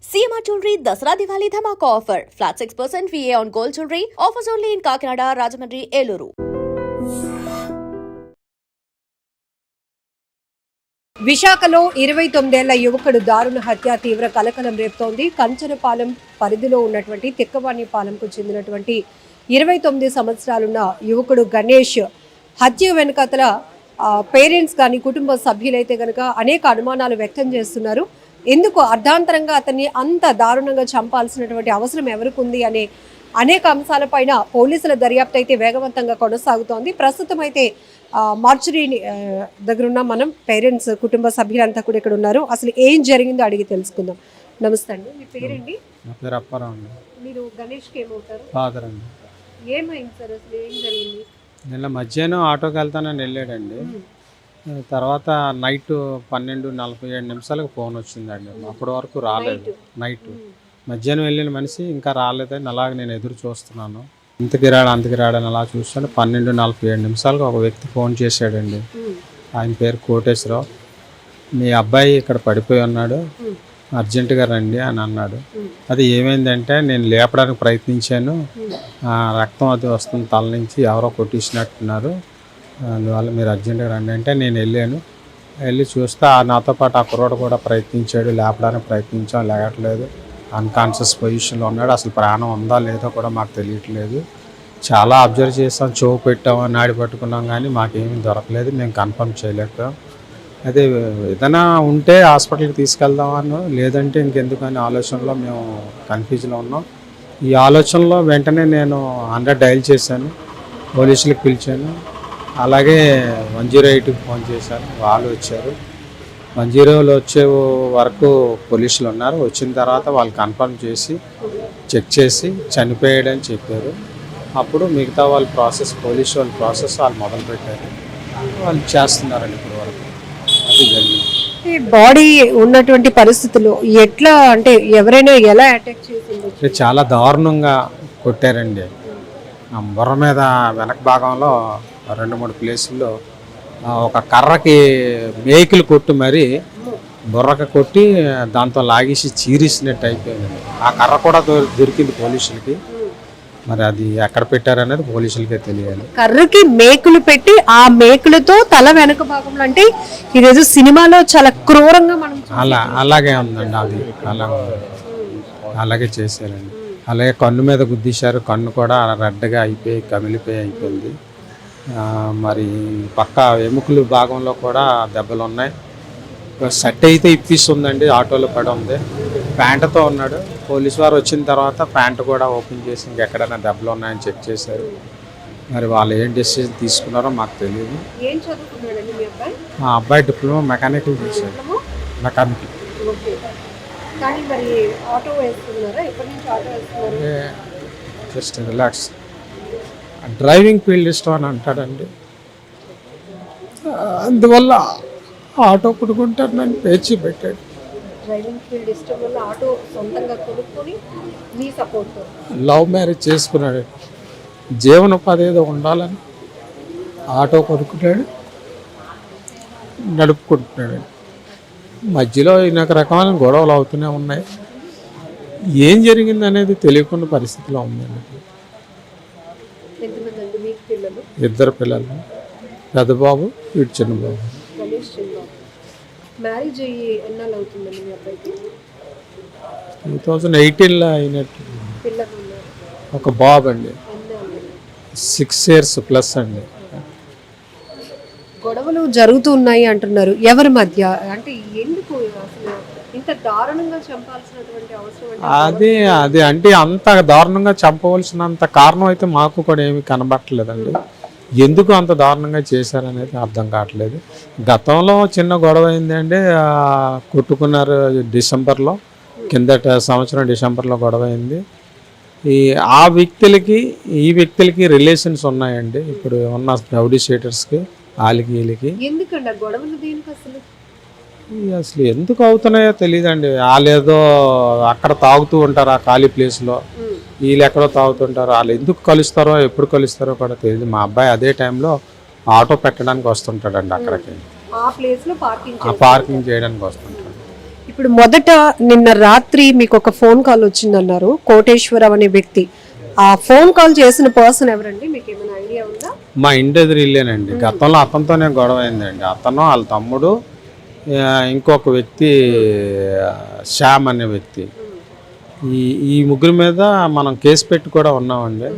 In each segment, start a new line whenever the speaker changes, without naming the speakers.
CMR Jewelry Dasra Diwali Dhamaka offer. Flat 6% VA on gold jewelry. Offers only in Kakinada, Rajahmundry, Eluru.
విశాఖలో 29 ఏళ్ల యువకుడు దారుణ హత్య తీవ్ర కలకలం రేపుతోంది. కంచనపాలెం పరిధిలో ఉన్నటువంటి తిక్కవాణిపాలెంకు చెందినటువంటి 29 సంవత్సరాలున్న యువకుడు గణేష్ హత్య వెనుకతల పేరెంట్స్ కానీ కుటుంబ సభ్యులైతే కనుక అనేక అనుమానాలు వ్యక్తం చేస్తున్నారు. ఎందుకు అర్ధాంతరంగా అతన్ని అంత దారుణంగా చంపాల్సినటువంటి అవసరం ఎవరికి ఉంది అనే అనేక అంశాలపైన పోలీసుల దర్యాప్తు అయితే వేగవంతంగా కొనసాగుతోంది. ప్రస్తుతం అయితే మార్చురీ దగ్గర ఉన్న మనం పేరెంట్స్ కుటుంబ సభ్యులంతా కూడా ఇక్కడ ఉన్నారు. అసలు ఏం జరిగిందో అడిగి తెలుసుకుందాం. నమస్తే అండి, మీ పేరండి?
నా పేరు అప్పారావు అండి.
మీరు గణేష్కి ఏమవుతారు?
ఫాదర్ అండి.
ఏమైంది సార్, అసలు ఏం జరిగింది?
నిన్న మధ్యాహ్నం ఆటోకి వెళ్తానని వెళ్ళాడండి. తర్వాత నైట్ 12:47 ఫోన్ వచ్చిందండి. అప్పటి వరకు రాలేదు. నైట్ మధ్యాహ్నం వెళ్ళిన మనిషి ఇంకా రాలేదని అలాగే నేను ఎదురు చూస్తున్నాను. అంతకి రాడని అలా చూస్తాను. 12:47 ఒక వ్యక్తి ఫోన్ చేశాడండి. ఆయన పేరు కోటేశ్వరరావు. మీ అబ్బాయి ఇక్కడ పడిపోయి ఉన్నాడు, అర్జెంటుగా రండి అని అన్నాడు. అది ఏమైందంటే నేను లేపడానికి ప్రయత్నించాను, రక్తం అది వస్తుంది తల నుంచి, ఎవరో కొట్టించినట్టున్నారు, అందువల్ల మీరు అర్జెంటుగా రండి అంటే నేను వెళ్ళి చూస్తే నాతో పాటు ఆ కుర్రోడు కూడా ప్రయత్నించాడు. లేపడానికి ప్రయత్నించాం, లేగట్లేదు, అన్కాన్షియస్ పొజిషన్లో ఉన్నాడు. అసలు ప్రాణం ఉందా లేదో కూడా మాకు తెలియట్లేదు. చాలా అబ్జర్వ్ చేసాం, చెవు పెట్టాము, నాడి పట్టుకున్నాం, కానీ మాకేమీ దొరకలేదు. మేము కన్ఫర్మ్ చేయలేకపోయాం. అదే ఏదైనా ఉంటే హాస్పిటల్కి తీసుకెళ్దామని, లేదంటే ఇంకెందుకని ఆలోచనలో మేము కన్ఫ్యూజ్లో ఉన్నాం. ఈ ఆలోచనలో వెంటనే నేను 100 డయల్ చేశాను, పోలీసులకు పిలిచాను, అలాగే 108కి ఫోన్ చేశాను. వాళ్ళు వచ్చారు. 110లో వచ్చే వరకు పోలీసులు ఉన్నారు. వచ్చిన తర్వాత వాళ్ళు కన్ఫర్మ్ చేసి చెక్ చేసి చనిపోయాడని చెప్పారు. అప్పుడు మిగతా వాళ్ళ ప్రాసెస్, పోలీసు వాళ్ళ ప్రాసెస్ వాళ్ళు మొదలుపెట్టారు. వాళ్ళు చేస్తున్నారండి ఇప్పుడు వరకు. అది జరిగింది.
బాడీ ఉన్నటువంటి పరిస్థితుల్లో ఎట్లా, అంటే ఎవరైనా ఎలా అటాక్ చేసింది?
చాలా దారుణంగా కొట్టారండి. బుర్ర మీద వెనక భాగంలో 2-3 ప్లేసుల్లో ఒక కర్రకి మేకులు కొట్టి మరి బుర్రకి కొట్టి దాంతో లాగేసి చీరిసినట్టు అయిపోయింది. ఆ కర్ర కూడా దొరికింది పోలీసులకి. మరి అది ఎక్కడ పెట్టారనేది పోలీసులకే తెలియాలి.
కర్రకి మేకులు పెట్టి ఆ మేకులతో తల వెనక భాగంలో, అంటే ఇదేదో సినిమాలో చాలా క్రూరంగా మనం
అలాగే ఉందండి. అది అలాగే చేశారండి. అలాగే కన్ను మీద గుద్దేశారు. కన్ను కూడా రెడ్గా అయిపోయి అయిపోయింది. మరి పక్క ఎముకలు భాగంలో కూడా దెబ్బలు ఉన్నాయి. షర్ట్ అయితే ఇప్పిస్తుందండి, ఆటోలో పడి ఉంది. ప్యాంటుతో ఉన్నాడు. పోలీసు వారు వచ్చిన తర్వాత ప్యాంటు కూడా ఓపెన్ చేసి ఇంకెక్కడైనా దెబ్బలు ఉన్నాయని చెక్ చేశారు. మరి వాళ్ళు ఏం డెసిషన్ తీసుకున్నారో మాకు తెలియదు. మా అబ్బాయి డిప్లొమా మెకానికల్ చేశాడు. Mechanical. Just relax. Driving field ఇష్టం అని అంటాడండి. అందువల్ల ఆటో కొనుక్కుంటానని పేర్చి పెట్టాడు. లవ్ మ్యారేజ్ చేసుకున్నాడు. జీవనోపాధి ఏదో ఉండాలని ఆటో కొనుక్కున్నాడు, నడుపుకుంటున్నాడు. మధ్యలో ఇక రకమైన గొడవలు అవుతూనే ఉన్నాయి. ఏం జరిగింది అనేది తెలియకుండా పరిస్థితిలో ఉందండి. 2 పిల్లలు, పెద్ద బాబు, వీడు చిన్న బాబు.
మ్యారేజ్ అయ్యి ఎన్నాళ్ళు అవుతుందండి మీ అబ్బాయికి?
2018లో అయినట్టు. ఒక బాబు అండి, 6 years ప్లస్ అండి.
గొడవలు జరుగుతూ ఉన్నాయి అంటున్నారు. ఎవరి మధ్య, అంటే ఎందుకు అసలు ఇంత దారుణంగా చంపాల్సినటువంటి అవసరం?
అది అంటే అంత దారుణంగా చంపవలసినంత కారణం అయితే మాకు కూడా ఏమి కనబట్టలేదండి. ఎందుకు అంత దారుణంగా చేశారనేది అర్థం కావట్లేదు. గతంలో చిన్న గొడవ అయిందండి, కొట్టుకున్నారు డిసెంబర్లో, కిందట సంవత్సరం డిసెంబర్లో గొడవ అయింది. ఆ వ్యక్తులకి ఈ వ్యక్తులకి రిలేషన్స్ ఉన్నాయండి. ఇప్పుడు ఉన్న రౌడీ షీటర్స్కి వాళ్ళకి వీళ్ళకి.
ఎందుకండి గొడవలు దేనికి అసలు?
అసలు ఎందుకు అవుతున్నాయో తెలియదండి. వాళ్ళు ఏదో అక్కడ తాగుతూ ఉంటారు ఆ ఖాళీ ప్లేస్లో, వీళ్ళు ఎక్కడో తాగుతుంటారు. వాళ్ళు ఎందుకు కలుస్తారో ఎప్పుడు కలుస్తారో కూడా తెలియదు. మా అబ్బాయి అదే టైంలో ఆటో పెట్టడానికి వస్తుంటాడండి అక్కడికి,
ఆ ప్లేస్లో
పార్కింగ్ చేయడానికి వస్తుంటాడు.
ఇప్పుడు మొదట నిన్న రాత్రి మీకు ఒక ఫోన్ కాల్ వచ్చిందన్నారు, కోటేశ్వరం అనే వ్యక్తి. ఆ ఫోన్ కాల్ చేసిన పర్సన్ ఎవరండి, మీకు ఏమైనా ఐడియా ఉందా?
మా ఇంటి ఎదురు ఇల్లేనండి. గతంలో అతనితోనే గొడవ అయిందండి. అతను వాళ్ళ తమ్ముడు ఇంకొక వ్యక్తి శ్యామ్ అనే వ్యక్తి. ఈ ముగ్గురి మీద మనం కేసు పెట్టి కూడా ఉన్నామండి.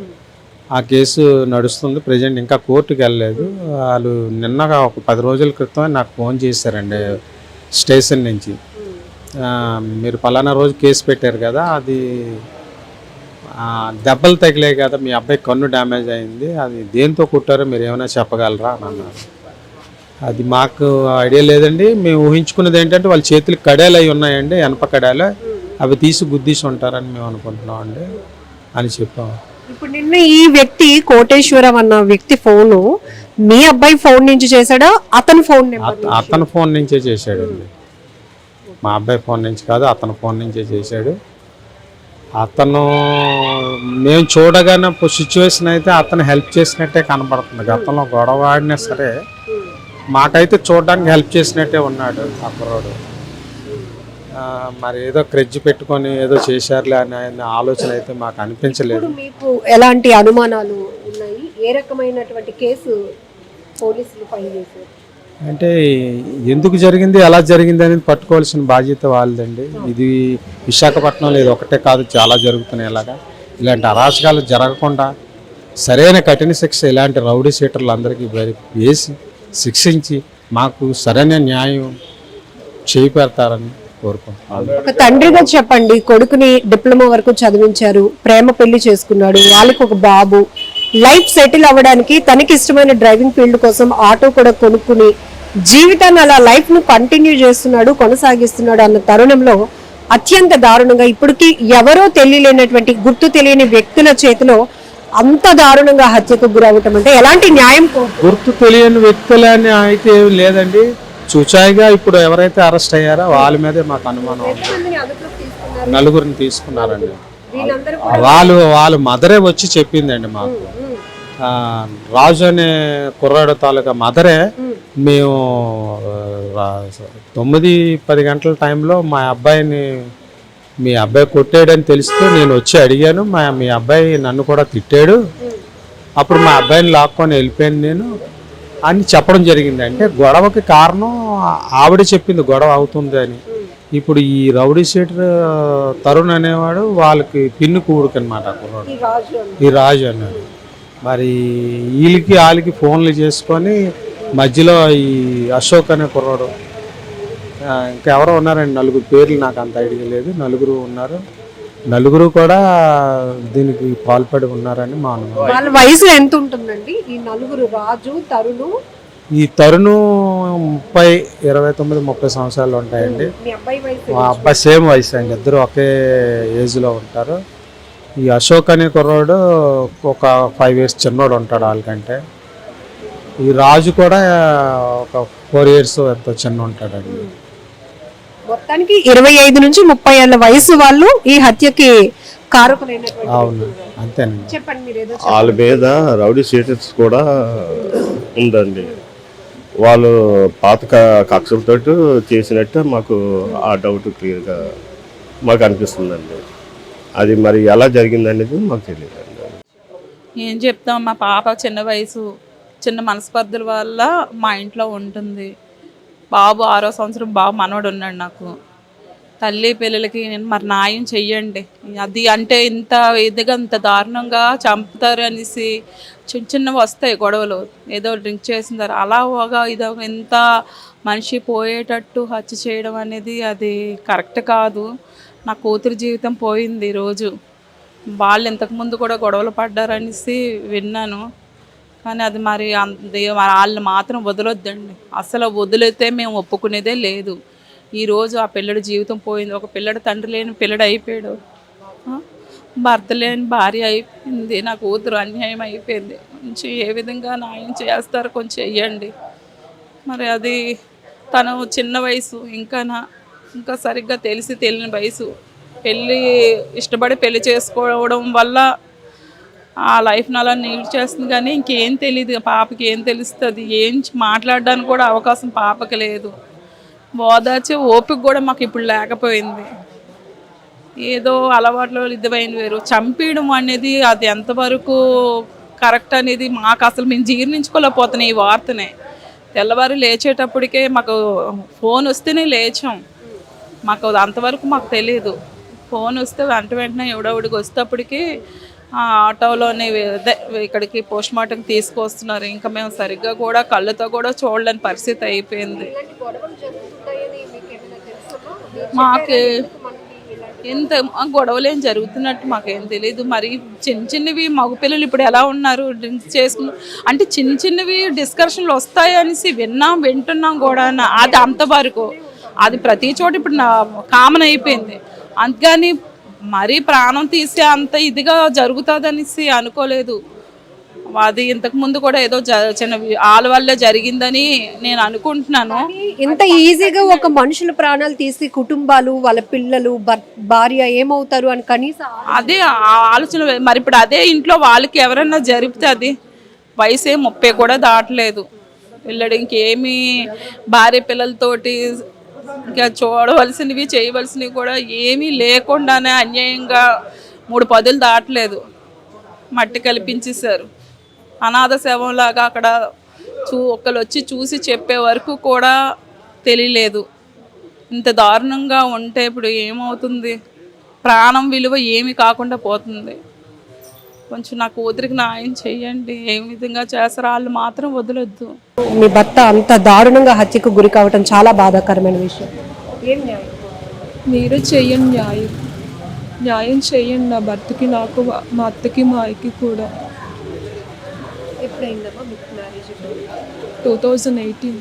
ఆ కేసు నడుస్తుంది ప్రజెంట్, ఇంకా కోర్టుకు వెళ్ళలేదు. వాళ్ళు నిన్నగా ఒక 10 రోజుల క్రితమే నాకు ఫోన్ చేశారండి స్టేషన్ నుంచి. మీరు పలానా రోజు కేసు పెట్టారు కదా, అది దెబ్బలు తగిలాయి కదా, మీ అబ్బాయి కన్ను డ్యామేజ్ అయింది, అది దేంతో కుట్టారో మీరు ఏమైనా చెప్పగలరా అని అన్నారు. అది మాకు ఐడియా లేదండి. మేము ఊహించుకున్నది ఏంటంటే వాళ్ళ చేతులకు కడాలు అవి ఉన్నాయండి, ఎనప కడాలు, అవి తీసి గుద్దీసి ఉంటారని మేము అనుకుంటున్నాం అండి అని చెప్పాము.
ఇప్పుడు నిన్న ఈ వ్యక్తి కోటేశ్వరం అన్న వ్యక్తి ఫోను మీ అబ్బాయి ఫోన్ నుంచి చేశాడా, అతని ఫోన్ నెంబర్?
అతని ఫోన్ నుంచే చేశాడండి. మా అబ్బాయి ఫోన్ నుంచి కాదు, అతని ఫోన్ నుంచే చేశాడు. అతను మేము చూడగానే సిచ్యువేషన్ అయితే అతను హెల్ప్ చేసినట్టే కనబడుతుంది. గతంలో గొడవ ఆడినా సరే మాకైతే చూడడానికి హెల్ప్ చేసినట్టే ఉన్నాడు ఆ కుర్రాడు. మరి ఏదో క్రెడ్జ్ పెట్టుకొని ఏదో చేశారులే అనే ఆలోచన అయితే మాకు అనిపించలేదు.
మీకు ఎలాంటి అనుమానాలు ఉన్నాయి? ఏ రకమైనటువంటి కేసు పోలీసులు ఫైల్ చేశారు?
అంటే ఎందుకు జరిగింది, ఎలా జరిగింది అనేది పట్టుకోవాల్సిన బాధ్యత వాళ్ళదండి. ఇది విశాఖపట్నంలో ఇది ఒకటే కాదు, చాలా జరుగుతున్నాయి. ఇలాంటి అరాచకాలు జరగకుండా సరైన కఠిన శిక్ష ఇలాంటి రౌడీ షీటర్లు అందరికీ వేసి శిక్షించి మాకు సరైన న్యాయం చేపెడతారని కోరుకుంటున్నాను.
ఒక తండ్రిగా చెప్పండి, కొడుకుని డిప్లొమా వరకు చదివించారు, ప్రేమ పెళ్లి చేసుకున్నాడు, వాళ్ళకి ఒక బాబు, లైఫ్ సెటిల్ అవ్వడానికి తనకి ఇష్టమైన డ్రైవింగ్ ఫీల్డ్ కోసం ఆటో కూడా కొనుక్కుని జీవితాన్ని అలా లైఫ్ ను కంటిన్యూ చేస్తున్నాడు, కొనసాగిస్తున్నాడు అన్న తరుణంలో అత్యంత దారుణంగా ఇప్పటికీ ఎవరో తెలియలేనటువంటి గుర్తు తెలియని వ్యక్తుల చేతిలో అంత దారుణంగా హత్యకు గురవటం అంటే ఎలాంటి న్యాయం?
గుర్తు తెలియని వ్యక్తులని అయితే ఏమి లేదండి. చూచాయిగా ఇప్పుడు ఎవరైతే అరెస్ట్ అయ్యారో వాళ్ళ మీదే మాకు అనుమానం. నలుగురిని తీసుకున్నారండి. వాళ్ళ మదరే వచ్చి చెప్పిందండి మాకు. రాజు అనే కుర్రాడు తాలూకా మదరే మేము 9-10 గంటల టైంలో మీ అబ్బాయి కొట్టాడని తెలిస్తే నేను వచ్చి అడిగాను. మీ అబ్బాయి నన్ను కూడా తిట్టాడు, అప్పుడు మా అబ్బాయిని లాక్కొని వెళ్ళిపోయాను నేను అని చెప్పడం జరిగింది. అంటే గొడవకి కారణం ఆవిడ చెప్పింది గొడవ అవుతుంది అని. ఇప్పుడు ఈ రౌడీ షీటర్ తరుణ్ అనేవాడు వాళ్ళకి పిన్ను కూడుకు అనమాట, ఈ రాజు అన్నాడు. మరి వాళ్ళకి ఫోన్లు చేసుకొని మధ్యలో ఈ అశోక్ అనే కుర్రాడు, ఇంకెవరో ఉన్నారండి, 4 పేర్లు నాకు అంత ఐడియా లేదు, 4 ఉన్నారు. 4 కూడా దీనికి పాల్పడి ఉన్నారని మా అనుమానం.
వాళ్ళ వయసు ఎంత ఉంటుందండి ఈ 4? రాజు, తరుణు.
ఈ తరుణు 29-30 సంవత్సరాలు ఉంటాయండి. మా అబ్బాయి సేమ్ వయసు అండి, ఇద్దరు ఒకే ఏజ్లో ఉంటారు. ఈ అశోక్ అనే కుర్రాడు ఒక 5 years చిన్నోడు ఉంటాడు వాళ్ళకంటే. ఈ రాజు కూడా ఒక 4 years ఎంతో చిన్న ఉంటాడండి.
మొత్తానికి 25 నుంచి 30 ఏళ్ల వయసు వాళ్ళు ఈ హత్యకి కారకులైనటువంటి.
అవును, అంతేనండి.
చెప్పండి మీరు ఏదో.
వాళ్ళ మీద రౌడీ షీటర్స్ కూడా ఉందండి. వాళ్ళు పాత కక్షలతో చేసినట్టు మాకు ఆ డౌట్ క్లియర్గా మాకు అనిపిస్తుందండి. అది మరి ఎలా జరిగిందనేది మాకు తెలియదు.
ఏం చెప్తాం, మా పాప చిన్న వయసు, చిన్న మనస్పర్ధల వల్ల మా ఇంట్లో ఉంటుంది. బాబు 6వ సంవత్సరం బాబు మనోడు ఉన్నాడు నాకు. తల్లి పిల్లలకి నేను మరి న్యాయం చెయ్యండి. అది అంటే ఇంత ఇదిగా ఇంత దారుణంగా చంపుతారు అనేసి చిన్నవి వస్తాయి గొడవలు, ఏదో డ్రింక్ చేసిందారు అలా ఇదో ఇంత మనిషి పోయేటట్టు హత్య చేయడం అనేది అది కరెక్ట్ కాదు. నా కూతురు జీవితం పోయింది ఈరోజు. వాళ్ళు ఇంతకుముందు కూడా గొడవలు పడ్డారనేసి విన్నాను, కానీ అది మరి వాళ్ళు మాత్రం వదలొద్దండి. అసలు వదిలితే మేము ఒప్పుకునేదే లేదు. ఈరోజు ఆ పిల్లడి జీవితం పోయింది. ఒక పిల్లడు తండ్రి లేని పిల్లడు అయిపోయాడు, భర్త లేని భార్య అయిపోయింది. నా కూతురు అన్యాయం అయిపోయింది. కొంచెం ఏ విధంగా న్యాయం చేస్తారో కొంచెం చెయ్యండి. మరి అది తను చిన్న వయసు, ఇంకా సరిగ్గా తెలియని వయసు. ఇష్టపడి పెళ్లి చేసుకోవడం వల్ల ఆ లైఫ్ని అలా నీడ్ చేస్తుంది, కానీ ఇంకేం తెలియదు పాపకి. ఏం తెలుస్తుంది? ఏం మాట్లాడడానికి కూడా అవకాశం పాపకి లేదు. ఓదార్చే ఓపిక కూడా మాకు ఇప్పుడు లేకపోయింది. ఏదో అలవాట్లో ఇదివైన వేరు, చంపేయడం అనేది అది ఎంతవరకు కరెక్ట్ అనేది మాకు అసలు మేము జీర్ణించుకోలేకపోతున్నాం ఈ వార్తనే. తెల్లవారు లేచేటప్పటికే మాకు ఫోన్ వస్తేనే లేచాం, మాకు అంతవరకు మాకు తెలియదు. ఫోన్ వస్తే వెంటనే ఎవడెవడికి వస్తేప్పటికి ఆటోలోనే ఇక్కడికి పోస్ట్ మార్టం తీసుకొస్తున్నారు. ఇంకా మేము సరిగ్గా కూడా కళ్ళతో కూడా చూడలేని పరిస్థితి అయిపోయింది. మాకు ఎంత గొడవలు ఏం జరుగుతున్నట్టు మాకేం తెలియదు. మరి చిన్నవి మగపిల్లలు ఇప్పుడు ఎలా ఉన్నారు, డ్రింక్స్ చేసుకున్నారు అంటే చిన్నవి డిస్కషన్లు వస్తాయనేసి వింటున్నాం కూడా. అది అంతవరకు అది ప్రతి చోట ఇప్పుడు కామన్ అయిపోయింది. అందుకని మరీ ప్రాణం తీసే అంత ఇదిగా జరుగుతుందనేసి అనుకోలేదు. అది ఇంతకు ముందు కూడా ఏదో చిన్న వాళ్ళ వల్లే జరిగిందని నేను అనుకుంటున్నాను.
ఇంత ఈజీగా ఒక మనుషుల ప్రాణాలు తీసి కుటుంబాలు, వాళ్ళ పిల్లలు, భార్య ఏమవుతారు అని కనీసం
అదే ఆలోచన. మరి ఇప్పుడు అదే ఇంట్లో వాళ్ళకి ఎవరన్నా జరిపితే, అది వయసే 30 కూడా దాటలేదు పిల్లడు, ఇంకేమీ భార్య పిల్లలతోటి ఇంకా చూడవలసినవి చేయవలసినవి కూడా ఏమీ లేకుండానే అన్యాయంగా 3 పదులు దాటలేదు మట్టి కల్పించేశారు. అనాథ శవంలాగా అక్కడ ఒకళ్ళు వచ్చి చూసి చెప్పే వరకు కూడా తెలియలేదు. ఇంత దారుణంగా ఉంటే ఇప్పుడు ఏమవుతుంది? ప్రాణం విలువ ఏమి కాకుండా పోతుంది. కొంచెం నా కూతురికి న్యాయం చెయ్యండి. ఏ విధంగా చేస్తారో వాళ్ళు మాత్రం వదలొద్దు.
మీ భర్త అంత దారుణంగా హత్యకు గురి కావటం చాలా బాధాకరమైన విషయం. ఏం న్యాయం?
మీరు చెయ్యండి న్యాయం చేయండి నా భర్తకి, నాకు, మా అత్తకి, మా అయ్యకి కూడా.
ఎప్పుడైందమ్మా మీకు మ్యారేజ్?
2018.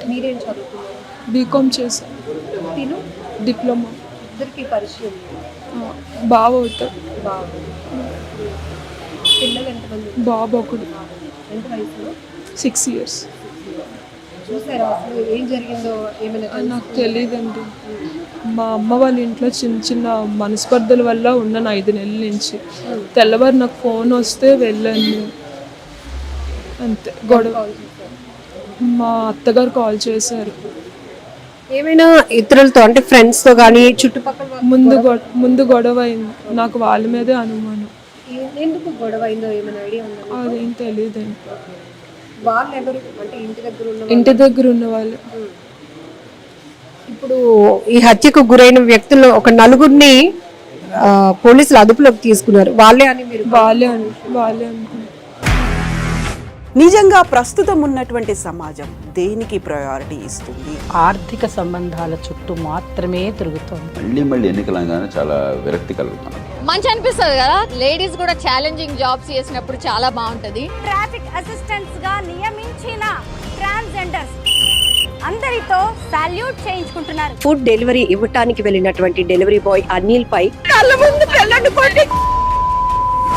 మీరేం చదువుకున్నారు?
బీకామ్ చేశాను.
తిను
డిప్లొమా.
ఇద్దరికి పరిచయం
బావ అవుతాడు.
బాబు. పిల్లలు ఎంతమంది?
బాబు ఒకడు.
ఎంత వయసులో?
6 years.
చూసారా అసలు ఏం జరిగిందో? ఏమైనా
నాకు తెలియదండి. మా అమ్మ వాళ్ళ ఇంట్లో చిన్న మనస్పర్ధల వల్ల ఉన్నాను 5 నెలల నుంచి. తెల్లవారు నాకు ఫోన్ వస్తే వెళ్ళాను అంతే. గొడవ మా అత్తగారు కాల్ చేశారు.
ఏమైనా ఇతరులతో అంటే ఫ్రెండ్స్తో కానీ చుట్టుపక్కల
ముందు గొడవ అయింది. నాకు వాళ్ళ మీదే అనుమానం.
ఎందుకు గొడవ అయిందో ఏమైనా ఐడియా ఉందా?
అదేం తెలియదండి.
వాళ్ళు ఎవరు అంటే
ఇంటి దగ్గర ఉన్న వాళ్ళు.
ఇప్పుడు ఈ హత్యకు గురైన వ్యక్తులు ఒక 4గురిని పోలీసులు అదుపులోకి తీసుకున్నారు. వాళ్ళే అని మీరు?
వాళ్ళే అనుకున్నారు.
నిజంగా ప్రస్తుతం ఉన్నటువంటి సమాజం దేనికి ప్రయారిటీ ఇస్తుంది?
ఆర్థిక సంబంధాల చుట్టూ మాత్రమే తిరుగుతోంది.
మళ్ళీ ఎన్నికలంగానే చాలా విరక్తి కలుగుతాను.
మంచి అనిపిస్తుంది కదా, లేడీస్ కూడా ఛాలెంజింగ్ జాబ్స్ చేసినప్పుడు చాలా బాగుంటది.
ట్రాఫిక్ అసిస్టెంట్స్ గా నియమించిన ట్రాన్స్జెండర్స్ అందరితో సాల్యూట్ చేయించుకుంటున్నారు.
ఫుడ్ డెలివరీ ఇవ్వటానికి వెళ్ళినటువంటి డెలివరీ బాయ్ అనిల్ పై
కళ్ళ ముందు